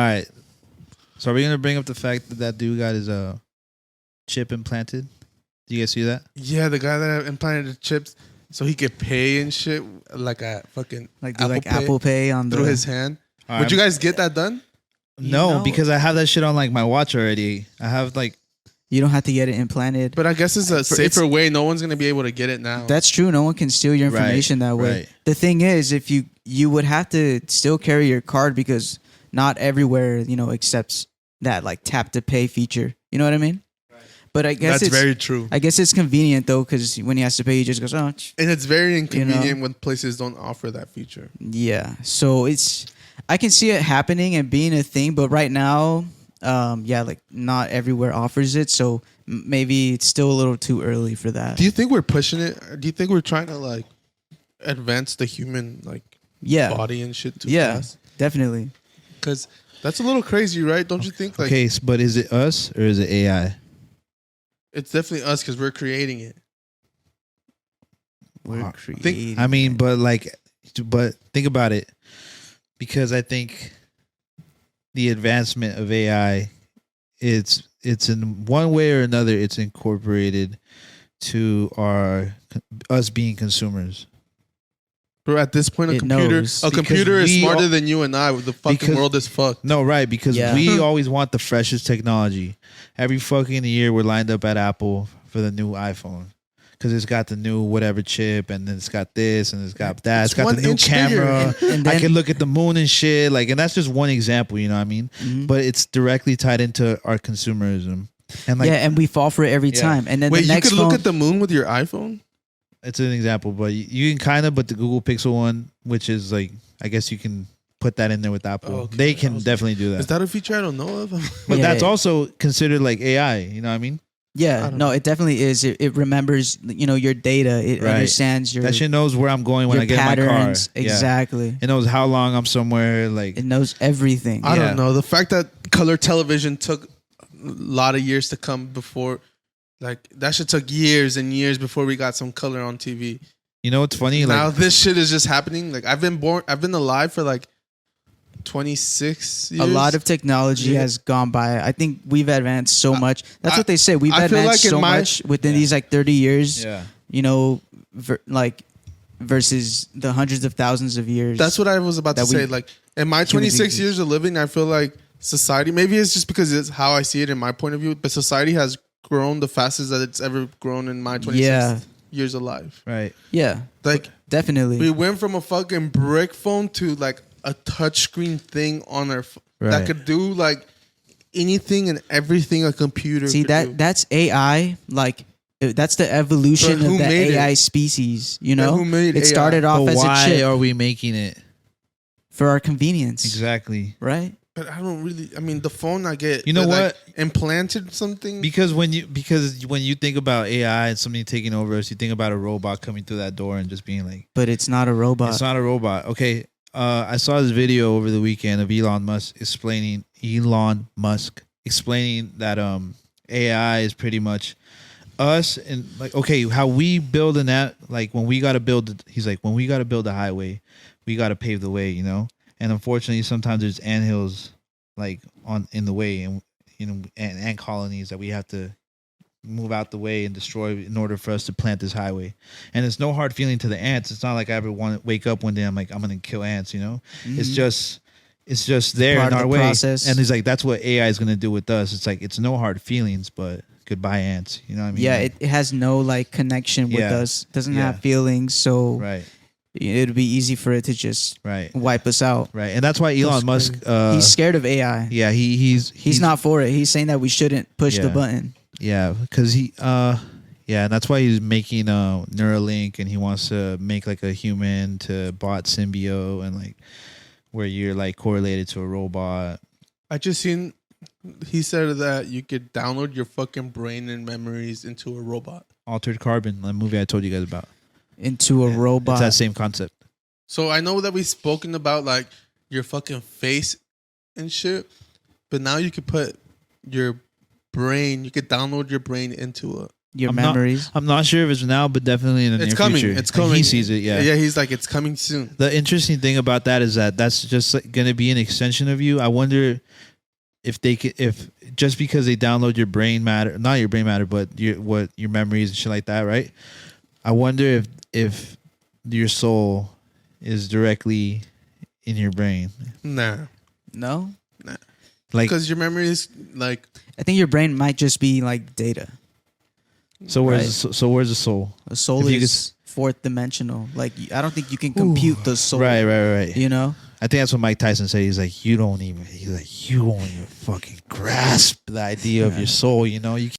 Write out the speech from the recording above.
right. So are we gonna bring up the fact that that dude got his chip implanted? Do you guys see that? Yeah, the guy that implanted the chips so he could pay and shit like a fucking Apple Pay on through his hand. Would you guys get that done? No, because I have that shit on like my watch already. I have like. You don't have to get it implanted. But I guess it's a safer way. No one's gonna be able to get it now. That's true. No one can steal your information that way. Right. The thing is, if you would have to still carry your card because not everywhere accepts that like tap to pay feature. You know what I mean? Right. But I guess that's very true. I guess it's convenient though, because when he has to pay, he just goes, oh. And it's very inconvenient when places don't offer that feature. Yeah. So I can see it happening and being a thing, but right now. Like not everywhere offers it, so maybe it's still a little too early for that. Do you think we're pushing it? Do you think we're trying to like advance the human body and shit too fast? Definitely. Because that's a little crazy, right? Don't you think? Like, okay, but is it us or is it AI? It's definitely us because we're creating it. We're creating. But think about it, because I think. The advancement of AI, it's in one way or another, it's incorporated to us being consumers. Bro, at this point, a computer is smarter than you and I. The fucking world is fucked. No, right? Because we always want the freshest technology. Every fucking year, we're lined up at Apple for the new iPhone. Because it's got the new whatever chip, and then it's got this, and it's got that. It's got the new camera. And I can look at the moon and shit. Like, and that's just one example, you know what I mean? Mm-hmm. But it's directly tied into our consumerism. And and we fall for it every time. And then wait, you could look at the moon with your iPhone? It's an example, but you can kind of. But the Google Pixel one, which is like, I guess you can put that in there with Apple. Okay. They can definitely do that. Is that a feature I don't know of? But that's also considered like AI. You know what I mean? Yeah, no, it definitely is. It remembers, your data. It understands your. That shit knows where I'm going when I get in my car. Exactly. Yeah. It knows how long I'm somewhere. Like it knows everything. I don't know. The fact that color television took a lot of years to come before, like that shit took years and years before we got some color on TV. You know what's funny? Now this shit is just happening. Like I've been alive for like 26 years. A lot of technology has gone by. I think we've advanced so much. That's what they say. We've advanced so much within these like 30 years. Yeah. Versus the hundreds of thousands of years. That's what I was about to say. Like in my 26 years of living, I feel like society, maybe it's just because it's how I see it in my point of view, but society has grown the fastest that it's ever grown in my 26 years of life. Right. Yeah. Like definitely. We went from a fucking brick phone to like a touchscreen thing on our that could do like anything and everything a computer. See could do. That's AI. Like that's the evolution of the AI species. You know, who made it started off as a chip. Why are we making it for our convenience? Exactly. Right. But I don't really. I mean, the phone I get. You know what? Like, implanted something. Because when you think about AI and something taking over us, you think about a robot coming through that door and just being like. But it's not a robot. It's not a robot. Okay. I saw this video over the weekend of Elon Musk explaining that AI is pretty much us, and like, okay, how we build an app, like when we got to build, he's like, when we got to build a highway, we got to pave the way, and unfortunately sometimes there's anthills like in the way, and and ant colonies that we have to move out the way and destroy in order for us to plant this highway. And it's no hard feeling to the ants. It's not like I ever want to wake up one day I'm like, I'm gonna kill ants, Mm-hmm. It's just there in our way. Process. And he's like, that's what AI is gonna do with us. It's like, it's no hard feelings, but goodbye ants. You know what I mean? Yeah, it has no like connection with us. It doesn't have feelings, so it'd be easy for it to just wipe us out. Right. And that's why Elon Musk he's scared of AI. Yeah, he's not for it. He's saying that we shouldn't push the button. Yeah, because and that's why he's making Neuralink, and he wants to make like a human to bot symbiote, and like where you're like correlated to a robot. I just seen he said that you could download your fucking brain and memories into a robot. Altered Carbon, the movie I told you guys about. Into a robot. It's that same concept. So I know that we've spoken about like your fucking face and shit, but now you could put your brain, you could download your brain into your I'm memories. I'm not sure if it's now, but definitely in the It's near coming. future. It's coming. He sees it. Yeah. Yeah. He's like, it's coming soon. The interesting thing about that is that that's just like, going to be an extension of you. I wonder if they could, if just because they download your brain matter, not your brain matter, but your memories and shit like that, right? I wonder if your soul is directly in your brain, Nah. No, like Because your memory is like, I think your brain might just be like data. so. Where's where's the soul? A soul If you is fourth dimensional. Like I don't think you can compute the soul. Right. You know. I think that's what Mike Tyson said. He's like, you won't even fucking grasp the idea of your soul. You know, you